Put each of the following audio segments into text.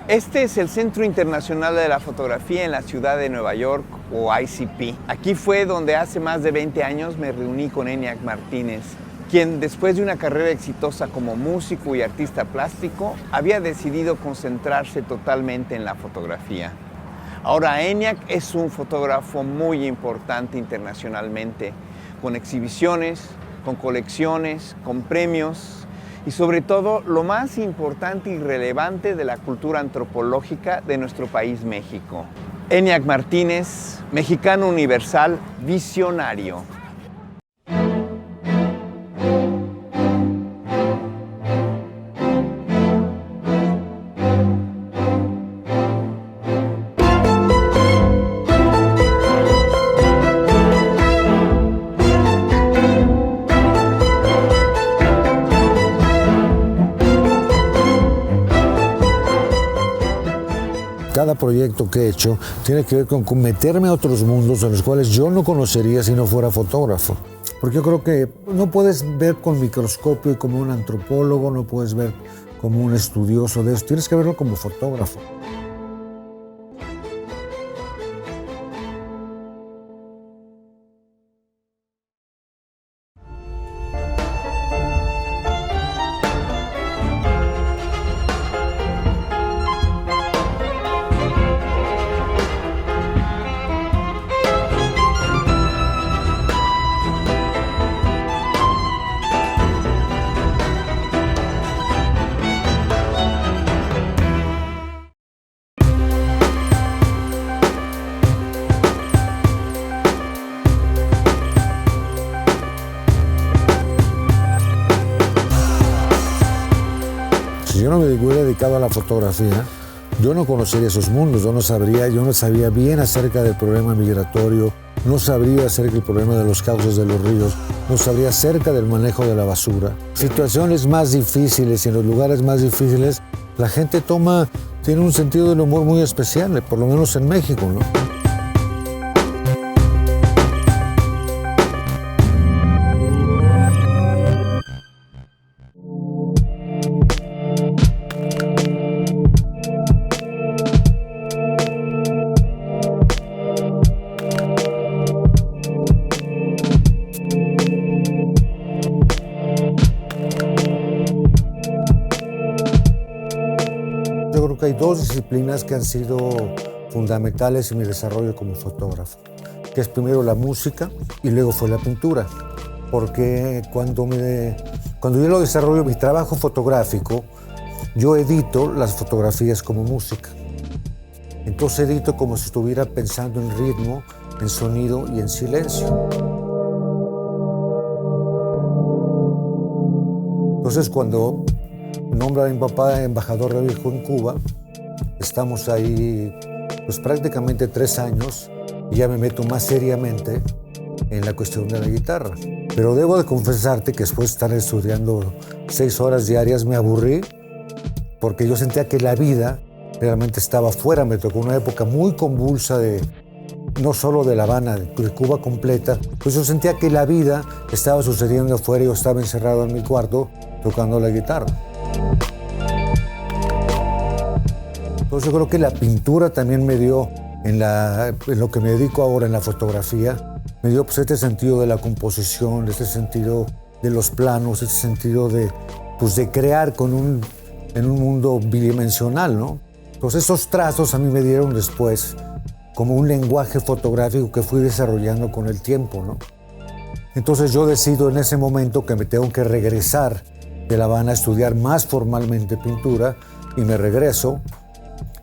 Este es el Centro Internacional de la Fotografía en la ciudad de Nueva York, o ICP. Aquí fue donde hace más de 20 años me reuní con ENIAC Martínez, quien después de una carrera exitosa como músico y artista plástico, había decidido concentrarse totalmente en la fotografía. Ahora ENIAC es un fotógrafo muy importante internacionalmente, con exhibiciones, con colecciones, con premios, y sobre todo lo más importante y relevante de la cultura antropológica de nuestro país, México. ENIAC Martínez, mexicano universal, visionario. Cada proyecto que he hecho tiene que ver con meterme a otros mundos en los cuales yo no conocería si no fuera fotógrafo. Porque yo creo que no puedes ver con microscopio y como un antropólogo, no puedes ver como un estudioso de eso, tienes que verlo como fotógrafo. Si yo no me hubiera dedicado a la fotografía, yo no conocería esos mundos, yo no sabía bien acerca del problema migratorio, no sabría acerca del problema de los cauces de los ríos, no sabría acerca del manejo de la basura. Situaciones más difíciles y en los lugares más difíciles, la gente tiene un sentido del humor muy especial, por lo menos en México, ¿no? Yo creo que hay dos disciplinas que han sido fundamentales en mi desarrollo como fotógrafo, que es primero la música y luego fue la pintura. Porque cuando yo lo desarrollo, mi trabajo fotográfico, yo edito las fotografías como música. Entonces edito como si estuviera pensando en ritmo, en sonido y en silencio. Entonces cuando nombra a mi papá embajador de México en Cuba, estamos ahí pues prácticamente 3 años y ya me meto más seriamente en la cuestión de la guitarra. Pero debo de confesarte que después de estar estudiando 6 horas diarias me aburrí porque yo sentía que la vida realmente estaba afuera. Me tocó una época muy convulsa no solo de La Habana, de Cuba completa. Pues yo sentía que la vida estaba sucediendo afuera y yo estaba encerrado en mi cuarto tocando la guitarra. Entonces yo creo que la pintura también me dio, en lo que me dedico ahora en la fotografía, me dio pues este sentido de la composición, este sentido de los planos, este sentido de crear en un mundo bidimensional, ¿no? Entonces esos trazos a mí me dieron después como un lenguaje fotográfico que fui desarrollando con el tiempo, ¿no? Entonces yo decido en ese momento que me tengo que regresar de La Habana a estudiar más formalmente pintura y me regreso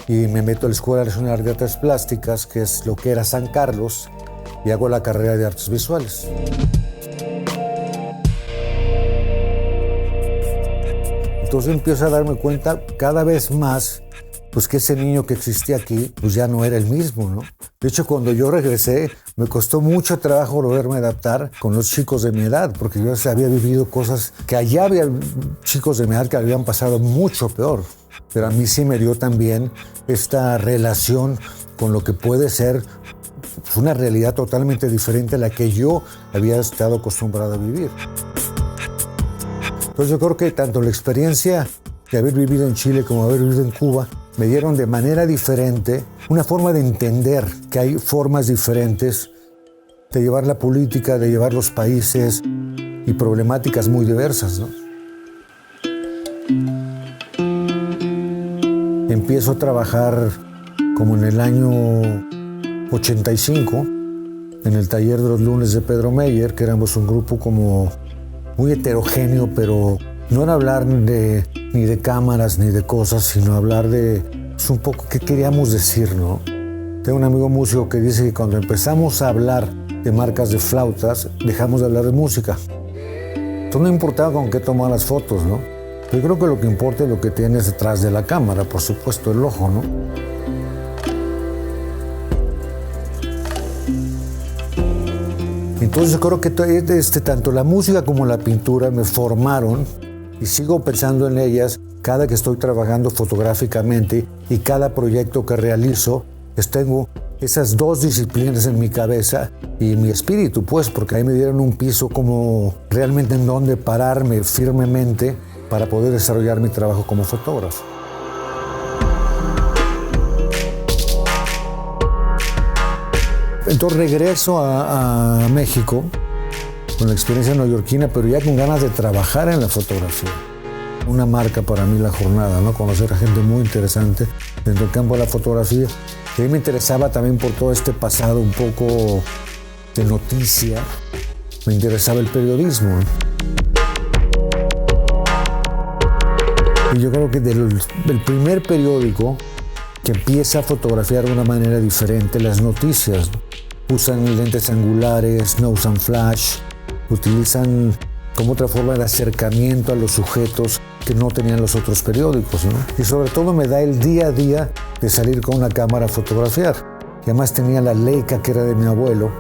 y me meto a la Escuela Nacional de Artes Plásticas, que es lo que era San Carlos, y hago la carrera de Artes Visuales. Entonces empiezo a darme cuenta cada vez más pues que ese niño que existía aquí pues ya no era el mismo, ¿no? De hecho, cuando yo regresé, me costó mucho trabajo volverme a adaptar con los chicos de mi edad, porque yo había vivido cosas que allá había chicos de mi edad que habían pasado mucho peor. Pero a mí sí me dio también esta relación con lo que puede ser una realidad totalmente diferente a la que yo había estado acostumbrado a vivir. Entonces yo creo que tanto la experiencia de haber vivido en Chile como haber vivido en Cuba me dieron de manera diferente una forma de entender que hay formas diferentes de llevar la política, de llevar los países y problemáticas muy diversas, ¿no? Empiezo a trabajar como en el año 85 en el taller de los lunes de Pedro Meyer, que éramos un grupo como muy heterogéneo, pero no era hablar ni de cámaras ni de cosas, sino hablar de un poco qué queríamos decir, ¿no? Tengo un amigo músico que dice que cuando empezamos a hablar de marcas de flautas, dejamos de hablar de música. Entonces no importaba con qué tomar las fotos, ¿no? Yo creo que lo que importa es lo que tienes detrás de la cámara, por supuesto, el ojo, ¿no? Entonces yo creo que tanto la música como la pintura me formaron y sigo pensando en ellas cada que estoy trabajando fotográficamente y cada proyecto que realizo, tengo esas dos disciplinas en mi cabeza y mi espíritu, pues, porque ahí me dieron un piso como realmente en donde pararme firmemente para poder desarrollar mi trabajo como fotógrafo. Entonces regreso a México con la experiencia neoyorquina, pero ya con ganas de trabajar en la fotografía. Una marca para mí La Jornada, ¿no? Conocer a gente muy interesante dentro del campo de la fotografía. Y a mí me interesaba también por todo este pasado un poco de noticia. Me interesaba el periodismo, ¿no? Y yo creo que del primer periódico que empieza a fotografiar de una manera diferente las noticias, ¿no? Usan lentes angulares, no usan flash, utilizan como otra forma de acercamiento a los sujetos que no tenían los otros periódicos, ¿no? Y sobre todo me da el día a día de salir con una cámara a fotografiar. Y además tenía la Leica, que era de mi abuelo,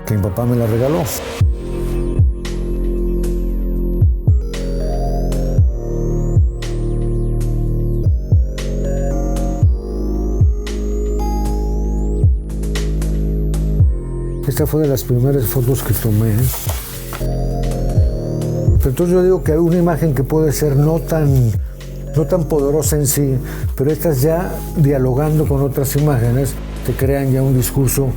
que mi papá me la regaló. Esta fue de las primeras fotos que tomé. Pero entonces yo digo que hay una imagen que puede ser no tan poderosa en sí, pero estas ya dialogando con otras imágenes te crean ya un discurso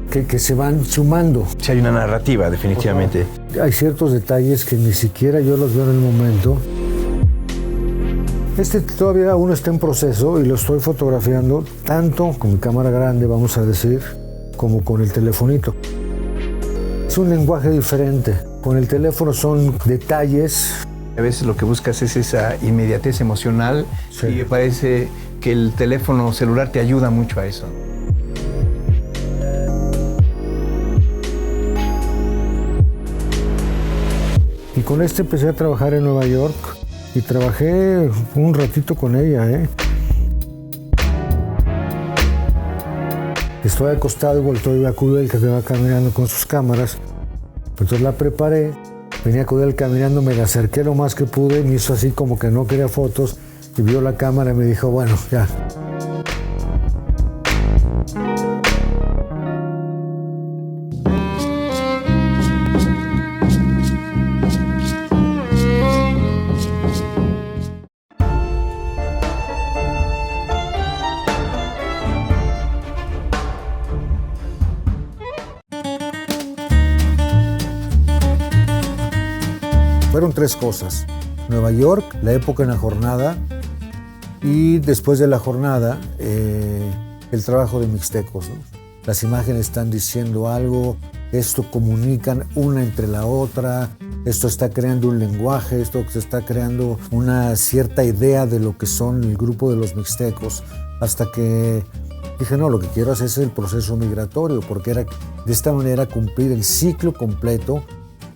que se van sumando. Sí, hay una narrativa, definitivamente. Hay ciertos detalles que ni siquiera yo los veo en el momento. Este todavía aún está en proceso y lo estoy fotografiando tanto con mi cámara grande, vamos a decir, como con el telefonito. Es un lenguaje diferente. Con el teléfono son detalles. A veces lo que buscas es esa inmediatez emocional, sí. Y me parece que el teléfono celular te ayuda mucho a eso. Y con este empecé a trabajar en Nueva York y trabajé un ratito con ella, ¿eh? Estoy acostado y volteo a Kudel, que se va caminando con sus cámaras. Entonces la preparé, venía Kudel caminando, me la acerqué lo más que pude, me hizo así como que no quería fotos y vio la cámara y me dijo, bueno, ya. Fueron tres cosas: Nueva York, la época en La Jornada y después de La Jornada el trabajo de Mixtecos, ¿no? Las imágenes están diciendo algo, esto comunican una entre la otra, esto está creando un lenguaje, esto se está creando una cierta idea de lo que son el grupo de los Mixtecos, hasta que dije, no, lo que quiero hacer es el proceso migratorio, porque era de esta manera cumplir el ciclo completo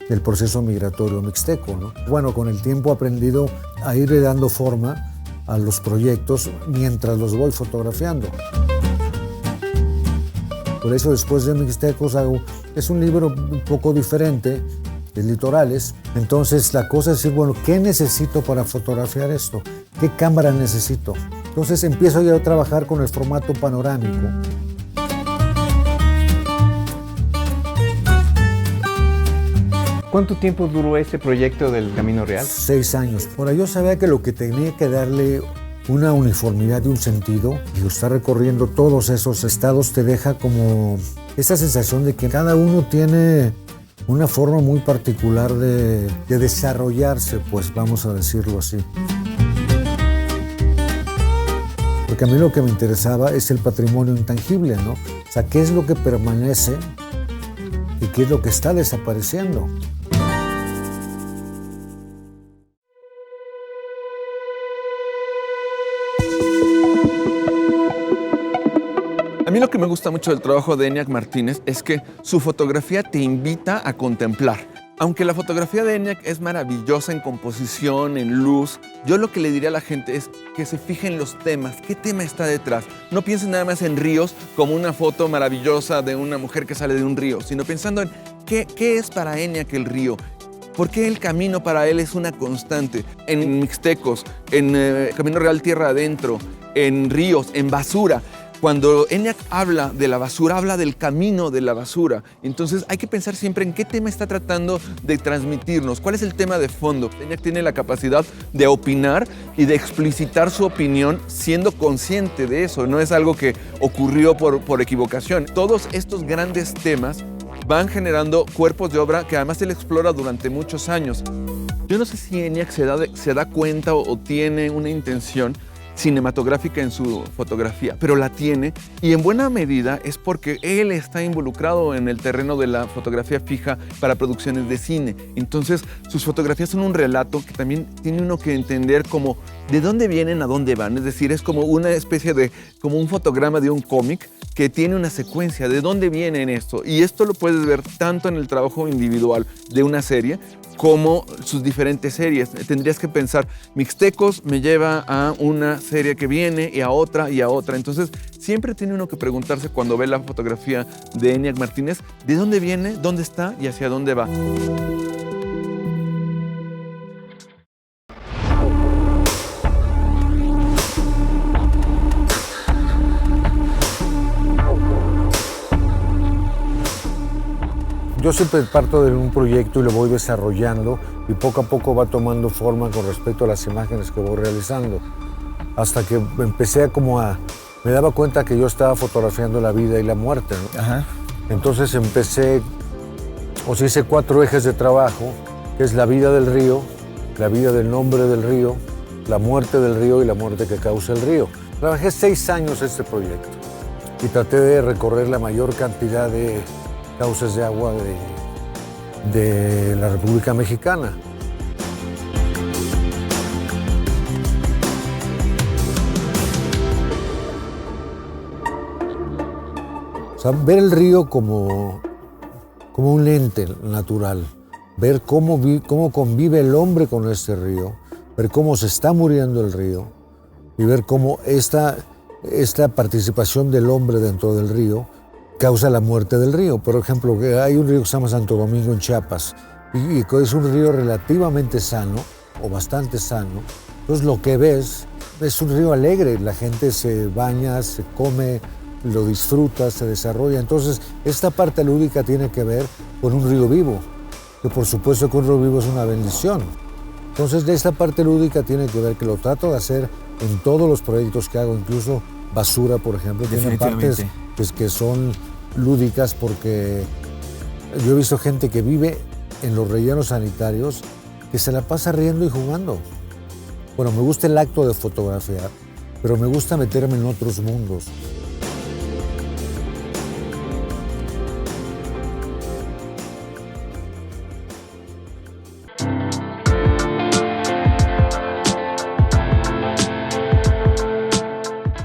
del proceso migratorio mixteco, ¿no? Bueno, con el tiempo he aprendido a irle dando forma a los proyectos mientras los voy fotografiando. Por eso después de Mixtecos es un libro un poco diferente, de litorales. Entonces la cosa es decir, bueno, ¿qué necesito para fotografiar esto? ¿Qué cámara necesito? Entonces empiezo ya a trabajar con el formato panorámico. ¿Cuánto tiempo duró este proyecto del Camino Real? 6 años. Ahora, yo sabía que lo que tenía que darle una uniformidad y un sentido. Y estar recorriendo todos esos estados te deja como esa sensación de que cada uno tiene una forma muy particular de desarrollarse, pues vamos a decirlo así. Porque a mí lo que me interesaba es el patrimonio intangible, ¿no? O sea, ¿qué es lo que permanece y qué es lo que está desapareciendo? A mí lo que me gusta mucho del trabajo de ENIAC Martínez es que su fotografía te invita a contemplar. Aunque la fotografía de ENIAC es maravillosa en composición, en luz, yo lo que le diría a la gente es que se fije en los temas, qué tema está detrás. No piensen nada más en ríos como una foto maravillosa de una mujer que sale de un río, sino pensando en qué es para ENIAC el río. ¿Por qué el camino para él es una constante? En Mixtecos, en Camino Real Tierra Adentro, en ríos, en basura. Cuando ENIAC habla de la basura, habla del camino de la basura. Entonces hay que pensar siempre en qué tema está tratando de transmitirnos, cuál es el tema de fondo. ENIAC tiene la capacidad de opinar y de explicitar su opinión siendo consciente de eso. No es algo que ocurrió por equivocación. Todos estos grandes temas van generando cuerpos de obra que además él explora durante muchos años. Yo no sé si ENIAC se da cuenta o tiene una intención cinematográfica en su fotografía, pero la tiene, y en buena medida es porque él está involucrado en el terreno de la fotografía fija para producciones de cine. Entonces sus fotografías son un relato que también tiene uno que entender como de dónde vienen a dónde van, es decir, es como una especie de, como un fotograma de un cómic que tiene una secuencia de dónde viene en esto, y esto lo puedes ver tanto en el trabajo individual de una serie como sus diferentes series. Tendrías que pensar, Mixtecos me lleva a una serie que viene y a otra y a otra. Entonces, siempre tiene uno que preguntarse cuando ve la fotografía de ENIAC Martínez, ¿de dónde viene, dónde está y hacia dónde va? Yo siempre parto de un proyecto y lo voy desarrollando y poco a poco va tomando forma con respecto a las imágenes que voy realizando. Hasta que empecé me daba cuenta que yo estaba fotografiando la vida y la muerte, ¿no? Ajá. Entonces hice 4 ejes de trabajo, que es la vida del río, la vida del nombre del río, la muerte del río y la muerte que causa el río. Trabajé 6 años este proyecto y traté de recorrer la mayor cantidad de cauces de agua de la República Mexicana. O sea, ver el río como un ente natural, ver cómo convive el hombre con este río, ver cómo se está muriendo el río y ver cómo esta participación del hombre dentro del río causa la muerte del río. Por ejemplo, hay un río que se llama Santo Domingo en Chiapas y es un río relativamente sano o bastante sano. Entonces lo que ves es un río alegre, la gente se baña, se come, lo disfruta, se desarrolla. Entonces esta parte lúdica tiene que ver con un río vivo, que por supuesto que un río vivo es una bendición. Entonces de esta parte lúdica tiene que ver, que lo trato de hacer en todos los proyectos que hago, incluso Basura, por ejemplo, tiene partes que son lúdicas, porque yo he visto gente que vive en los rellenos sanitarios que se la pasa riendo y jugando. Bueno, me gusta el acto de fotografiar, pero me gusta meterme en otros mundos.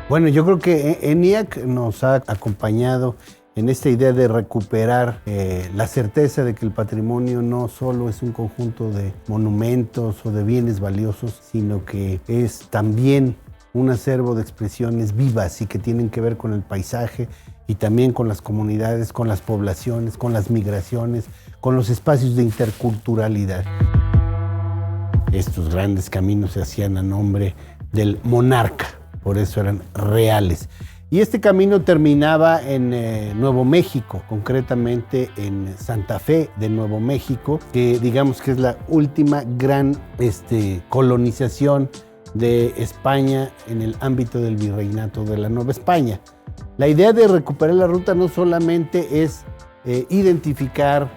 Bueno, yo creo que ENIAC nos ha acompañado en esta idea de recuperar la certeza de que el patrimonio no solo es un conjunto de monumentos o de bienes valiosos, sino que es también un acervo de expresiones vivas y que tienen que ver con el paisaje y también con las comunidades, con las poblaciones, con las migraciones, con los espacios de interculturalidad. Estos grandes caminos se hacían a nombre del monarca, por eso eran reales. Y este camino terminaba en Nuevo México, concretamente en Santa Fe de Nuevo México, que digamos que es la última gran colonización de España en el ámbito del virreinato de la Nueva España. La idea de recuperar la ruta no solamente es identificar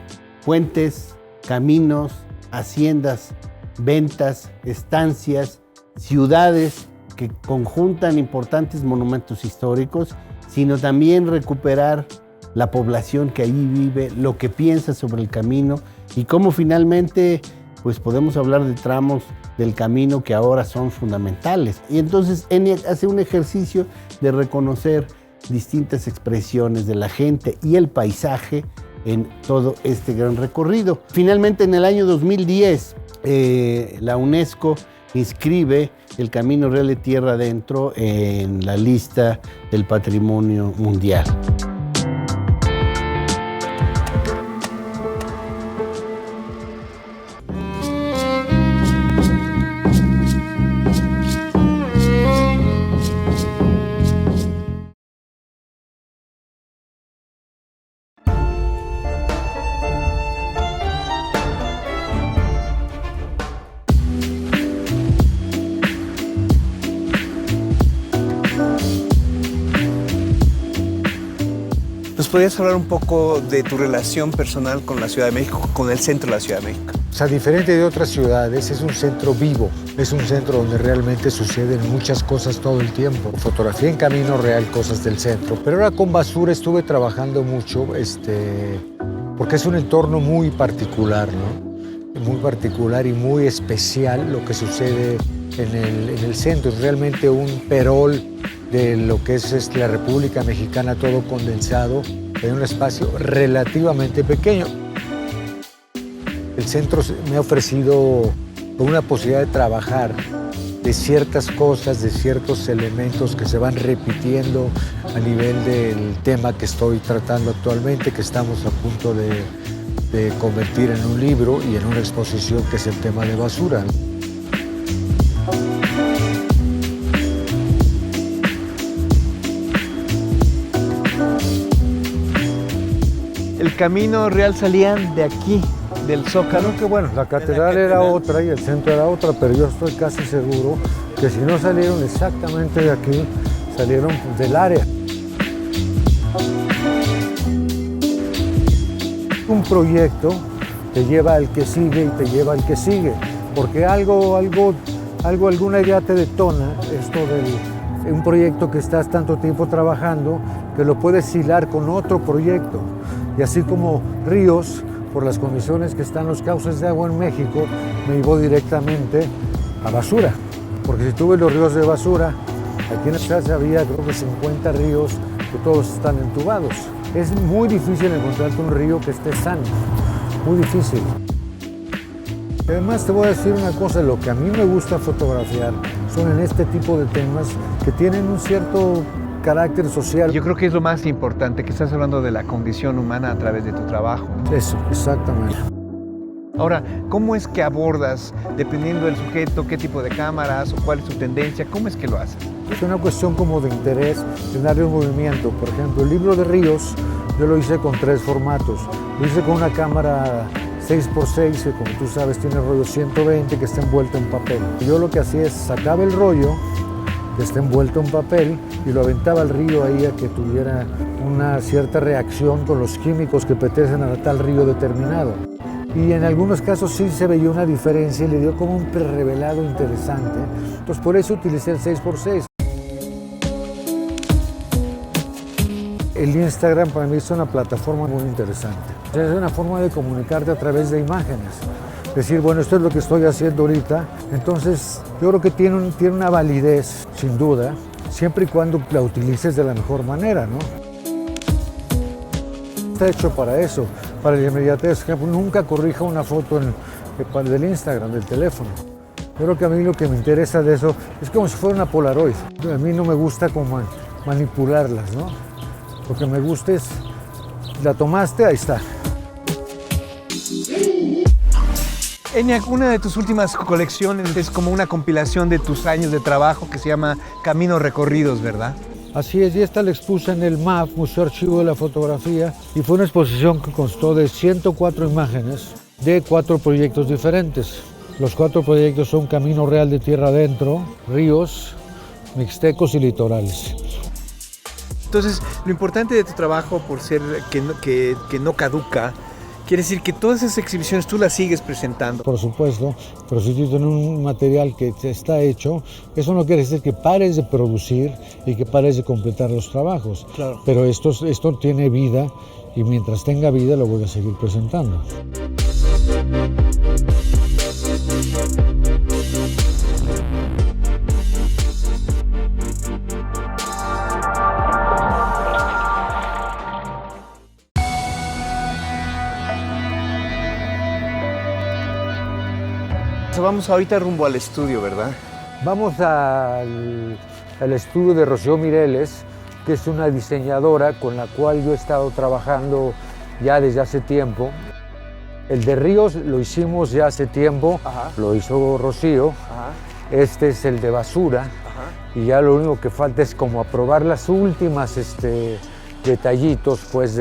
puentes, caminos, haciendas, ventas, estancias, ciudades que conjuntan importantes monumentos históricos, sino también recuperar la población que allí vive, lo que piensa sobre el camino y cómo finalmente pues podemos hablar de tramos del camino que ahora son fundamentales. Y entonces ENIAC hace un ejercicio de reconocer distintas expresiones de la gente y el paisaje en todo este gran recorrido. Finalmente, en el año 2010, la UNESCO inscribe el Camino Real de Tierra Adentro en la lista del Patrimonio Mundial. ¿Nos podrías hablar un poco de tu relación personal con la Ciudad de México, con el centro de la Ciudad de México? O sea, diferente de otras ciudades, es un centro vivo, es un centro donde realmente suceden muchas cosas todo el tiempo. Fotografía en Camino Real, cosas del centro. Pero ahora con Basura estuve trabajando mucho, porque es un entorno muy particular, ¿no? Muy particular y muy especial lo que sucede en el centro. Es realmente un perol de lo que es la República Mexicana, todo condensado en un espacio relativamente pequeño. El centro me ha ofrecido una posibilidad de trabajar de ciertas cosas, de ciertos elementos que se van repitiendo a nivel del tema que estoy tratando actualmente, que estamos a punto de convertir en un libro y en una exposición, que es el tema de Basura. El Camino Real salía de aquí, del Zócalo. Creo que bueno, la catedral era otra y el centro era otra, pero yo estoy casi seguro que si no salieron exactamente de aquí, salieron del área. Un proyecto te lleva al que sigue y te lleva al que sigue, porque alguna idea te detona esto de un proyecto que estás tanto tiempo trabajando que lo puedes hilar con otro proyecto. Y así como ríos, por las condiciones que están los cauces de agua en México, me llevó directamente a Basura. Porque si tú ves los ríos de Basura, aquí en la ciudad había creo que 50 ríos que todos están entubados. Es muy difícil encontrarte un río que esté sano, muy difícil. Además te voy a decir una cosa, lo que a mí me gusta fotografiar son en este tipo de temas que tienen un cierto carácter social. Yo creo que es lo más importante, que estás hablando de la condición humana a través de tu trabajo. Eso, exactamente. Ahora, ¿cómo es que abordas, dependiendo del sujeto, qué tipo de cámaras o cuál es su tendencia, cómo es que lo haces? Es una cuestión como de interés, de darle un movimiento. Por ejemplo, el libro de ríos, yo lo hice con 3 formatos. Lo hice con una cámara 6x6, que como tú sabes tiene rollo 120 que está envuelto en papel. Yo lo que hacía es sacaba el rollo que está envuelto en papel y lo aventaba al río ahí a que tuviera una cierta reacción con los químicos que pertenecen a tal río determinado. Y en algunos casos sí se veía una diferencia y le dio como un prerevelado interesante. Entonces por eso utilicé el 6x6. El Instagram para mí es una plataforma muy interesante. Es una forma de comunicarte a través de imágenes. Decir, bueno, esto es lo que estoy haciendo ahorita. Entonces, yo creo que tiene una validez, sin duda, siempre y cuando la utilices de la mejor manera, ¿no? Está hecho para eso, para la inmediatez. Nunca corrija una foto del Instagram, del teléfono. Yo creo que a mí lo que me interesa de eso es como si fuera una Polaroid. A mí no me gusta como manipularlas, ¿no? Lo que me gusta es, la tomaste, ahí está. ENIAC, una de tus últimas colecciones es como una compilación de tus años de trabajo que se llama Caminos Recorridos, ¿verdad? Así es, y esta la expuse en el MAF, Museo Archivo de la Fotografía, y fue una exposición que constó de 104 imágenes de 4 proyectos diferentes. Los 4 proyectos son Camino Real de Tierra Adentro, Ríos, Mixtecos y Litorales. Entonces, lo importante de tu trabajo, por ser que no caduca, quiere decir que todas esas exhibiciones tú las sigues presentando. Por supuesto, pero si tú tienes un material que está hecho, eso no quiere decir que pares de producir y que pares de completar los trabajos. Claro. Pero esto tiene vida y mientras tenga vida lo voy a seguir presentando. Vamos ahorita rumbo al estudio, ¿verdad? Vamos al estudio de Rocío Mireles, que es una diseñadora con la cual yo he estado trabajando ya desde hace tiempo. El de Ríos lo hicimos ya hace tiempo, Ajá. lo hizo Rocío. Ajá. Este es el de Basura. Ajá. Y ya lo único que falta es como aprobar las últimas detallitos, pues,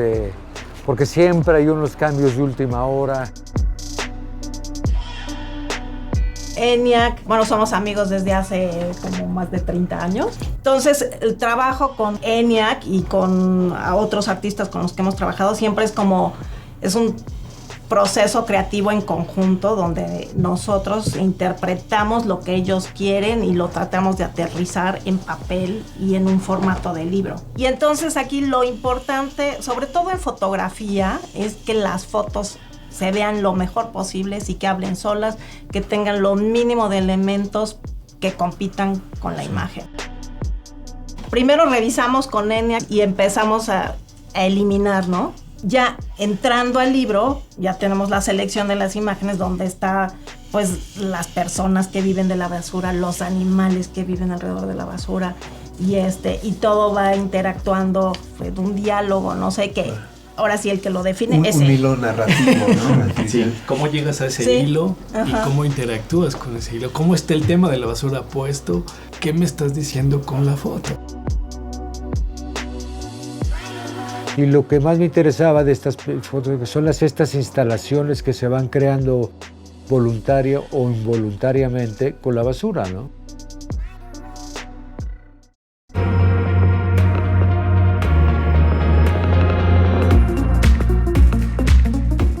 porque siempre hay unos cambios de última hora. ENIAC, bueno, somos amigos desde hace como más de 30 años. Entonces, el trabajo con ENIAC y con otros artistas con los que hemos trabajado siempre es un proceso creativo en conjunto donde nosotros interpretamos lo que ellos quieren y lo tratamos de aterrizar en papel y en un formato de libro. Y entonces aquí lo importante, sobre todo en fotografía, es que las fotos se vean lo mejor posible y que hablen solas, que tengan lo mínimo de elementos que compitan con la imagen. Primero revisamos con ENIAC y empezamos a eliminar, ¿no? Ya entrando al libro, ya tenemos la selección de las imágenes donde está, pues, las personas que viven de la basura, los animales que viven alrededor de la basura, y todo va interactuando, pues, un diálogo, no sé qué. Ahora sí, el que lo define es un él. hilo narrativo, ¿no? Sí. ¿Cómo llegas a ese hilo y cómo interactúas con ese hilo? ¿Cómo está el tema de la basura puesto? ¿Qué me estás diciendo con la foto? Y lo que más me interesaba de estas fotos son estas instalaciones que se van creando voluntaria o involuntariamente con la basura, ¿no?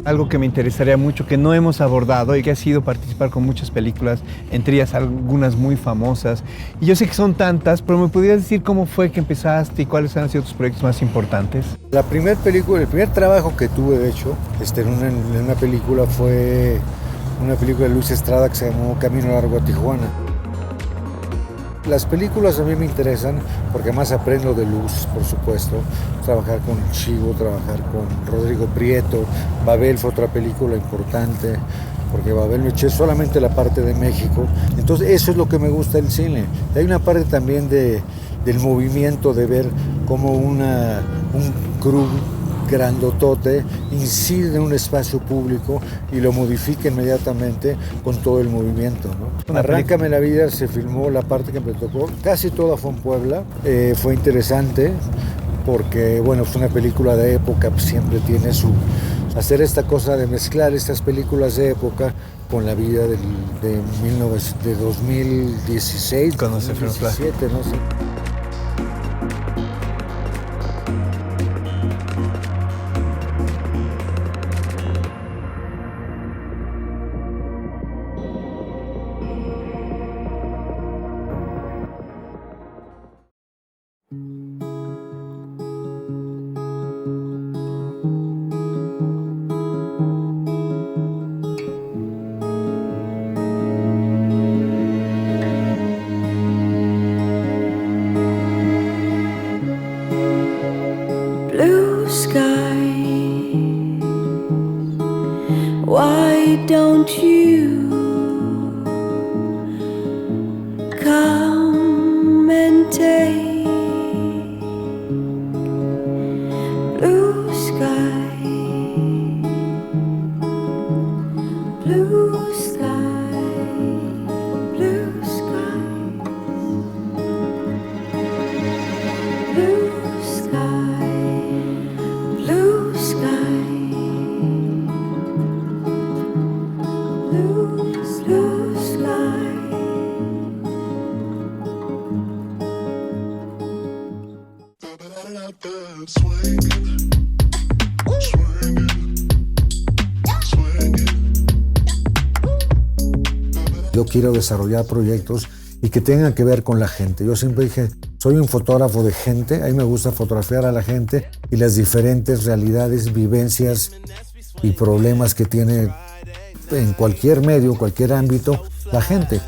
Algo que me interesaría mucho, que no hemos abordado y que ha sido participar con muchas películas, entre ellas algunas muy famosas. Y yo sé que son tantas, pero ¿me podrías decir cómo fue que empezaste y cuáles han sido tus proyectos más importantes? La primera película, el primer trabajo que tuve, de hecho, en una película fue una película de Luis Estrada que se llamó Camino Largo a Tijuana. Las películas a mí me interesan porque más aprendo de luz, por supuesto. Trabajar con Chivo, trabajar con Rodrigo Prieto. Babel fue otra película importante, porque Babel me eché solamente la parte de México. Entonces eso es lo que me gusta del cine. Hay una parte también del movimiento, de ver cómo un crew grandotote incide en un espacio público y lo modifica inmediatamente con todo el movimiento, ¿no? Arráncame la vida se filmó la parte que me tocó, casi toda fue en Puebla. Fue interesante porque, bueno, fue una película de época, pues siempre tiene hacer esta cosa de mezclar estas películas de época con la vida de 2016, cuando se filmó, 2017, no sé. Why don't you come and take blue sky, blue sky, blue skies, blue sky, blue sky. Blue Yo quiero desarrollar proyectos y que tengan que ver con la gente. Yo siempre dije, soy un fotógrafo de gente, a mí me gusta fotografiar a la gente y las diferentes realidades, vivencias y problemas que tiene en cualquier medio, cualquier ámbito, la gente.